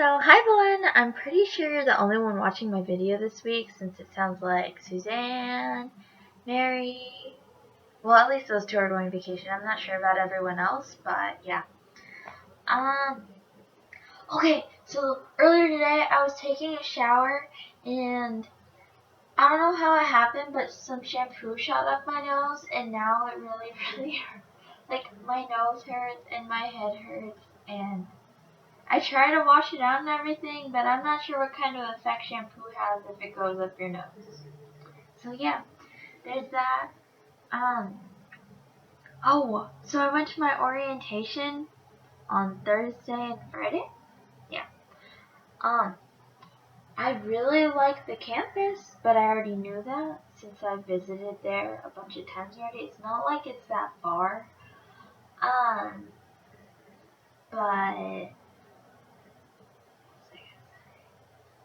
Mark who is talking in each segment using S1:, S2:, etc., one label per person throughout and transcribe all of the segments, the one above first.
S1: So, hi everyone! I'm pretty sure you're the only one watching my video this week since it sounds like Suzanne, Mary, well, at least those two are going vacation. I'm not sure about everyone else, but yeah. Um, okay, so earlier today I was taking a shower and I don't know how it happened, but some shampoo shot up my nose and now it really, really hurts. Like, my nose hurts and my head hurts and I try to wash it out and everything, but I'm not sure what kind of effect shampoo has if it goes up your nose. So yeah, there's that. So I went to my orientation on Thursday and Friday. Yeah. Um, I really like the campus, but I already knew that since I visited there a bunch of times already. It's not like it's that far. Um, but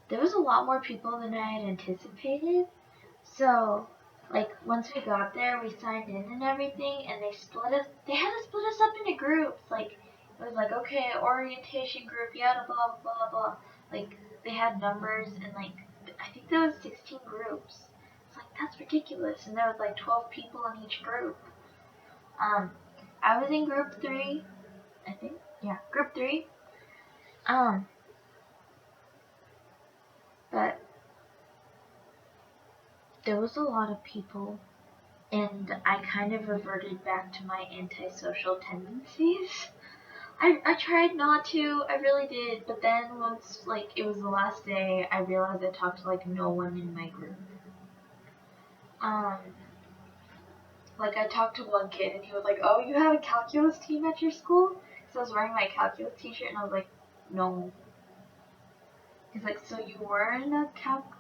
S1: there was a lot more people than I had anticipated. So, like, once we got there, we signed in and everything, and they had to split us up into groups. Like, it was like, okay, orientation group, yada, blah, blah, blah. Like, they had numbers, and, like, I think there was 16 groups. It's like, that's ridiculous. And there was, like, 12 people in each group. I was in group 3, I think. Yeah, group 3. But there was a lot of people. And I kind of reverted back to my antisocial tendencies. I tried not to, I really did, but then once, like, it was the last day, I realized I talked to, like, no one in my group. Like, I talked to one kid, and he was like, oh, you have a calculus team at your school? So I was wearing my calculus t-shirt, and I was like, no. He's like, so you weren't a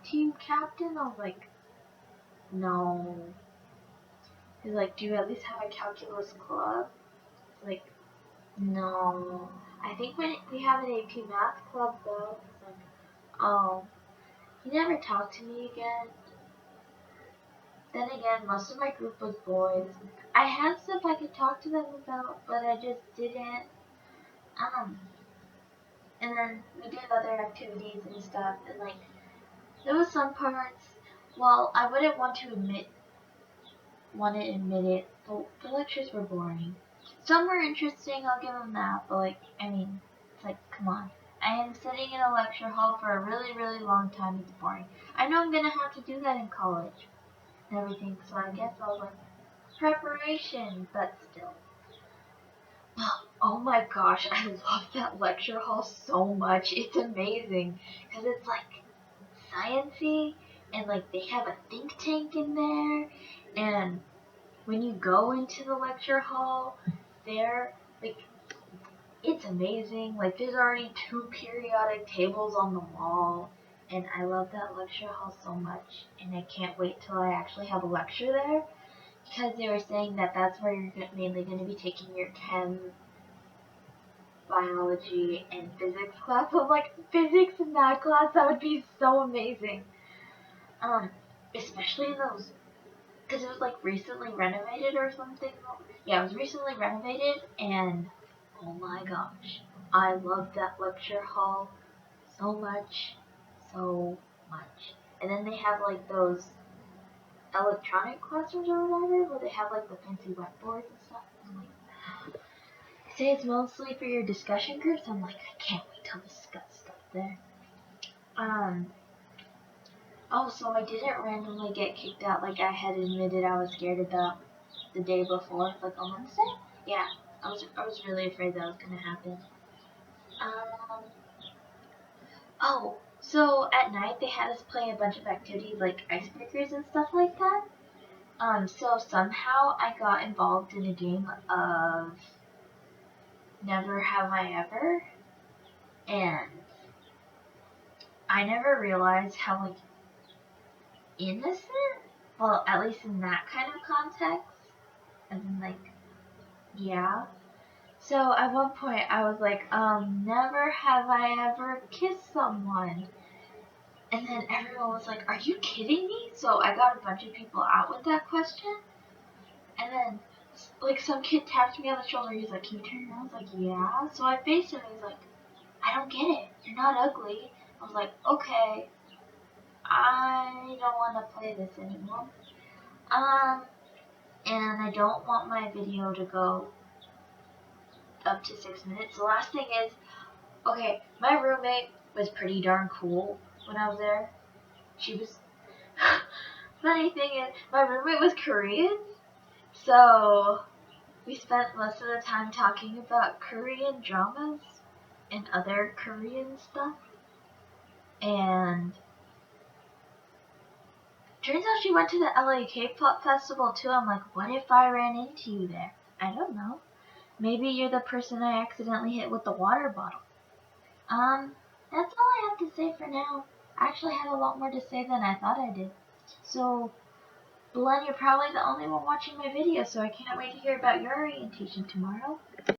S1: team captain? I was like, no. He's like, do you at least have a calculus club? It's like, no. I think when we have an AP Math club though, it's like, oh, he never talked to me again. Then again, most of my group was boys. I had stuff I could talk to them about, but I just didn't. And then we did other activities and stuff, and like, there was some parts, well, I wouldn't want to admit it, but the lectures were boring. Some were interesting, I'll give them that, but like, I mean, it's like, come on. I am sitting in a lecture hall for a really, really long time, it's boring. I know I'm gonna have to do that in college and everything, so I guess I'll like, preparation, but still. Oh my gosh, I love that lecture hall so much, it's amazing, because it's like, sciencey, and like, they have a think tank in there, and when you go into the lecture hall, like, it's amazing. Like, there's already 2 periodic tables on the wall, and I love that lecture hall so much, and I can't wait till I actually have a lecture there, because they were saying that that's where you're mainly going to be taking your chem, biology, and physics class. I was like, physics and that class, that would be so amazing. Especially those, because it was like recently renovated or something. Yeah, it was recently renovated, and oh my gosh, I love that lecture hall so much, so much. And then they have like those electronic classrooms or whatever, where they have like the fancy whiteboards and stuff. I'm like, they say it's mostly for your discussion groups. I'm like, I can't wait to discuss stuff there. Oh, so I didn't randomly get kicked out like I had admitted I was scared about the day before, like on Wednesday. Yeah, I was really afraid that was gonna happen. Um, so at night they had us play a bunch of activities like icebreakers and stuff like that. So somehow I got involved in a game of Never Have I Ever, and I never realized how like innocent, well, at least in that kind of context, and like, yeah. So at one point I was like, never have I ever kissed someone. And then everyone was like, are you kidding me? So I got a bunch of people out with that question. And then, like, some kid tapped me on the shoulder. He's like, can you turn around? I was like, yeah. So I faced him. He's like, I don't get it. You're not ugly. I was like, okay, I don't want to play this anymore. And I don't want my video to go up to 6 minutes. The last thing is, okay, my roommate was pretty darn cool when I was there. She was, funny thing is, my roommate was Korean, so we spent most of the time talking about Korean dramas and other Korean stuff. And turns out she went to the LA K-pop festival too. I'm like, what if I ran into you there? I don't know. Maybe you're the person I accidentally hit with the water bottle. That's all I have to say for now. I actually had a lot more to say than I thought I did. So, Belen, you're probably the only one watching my video, so I can't wait to hear about your orientation tomorrow.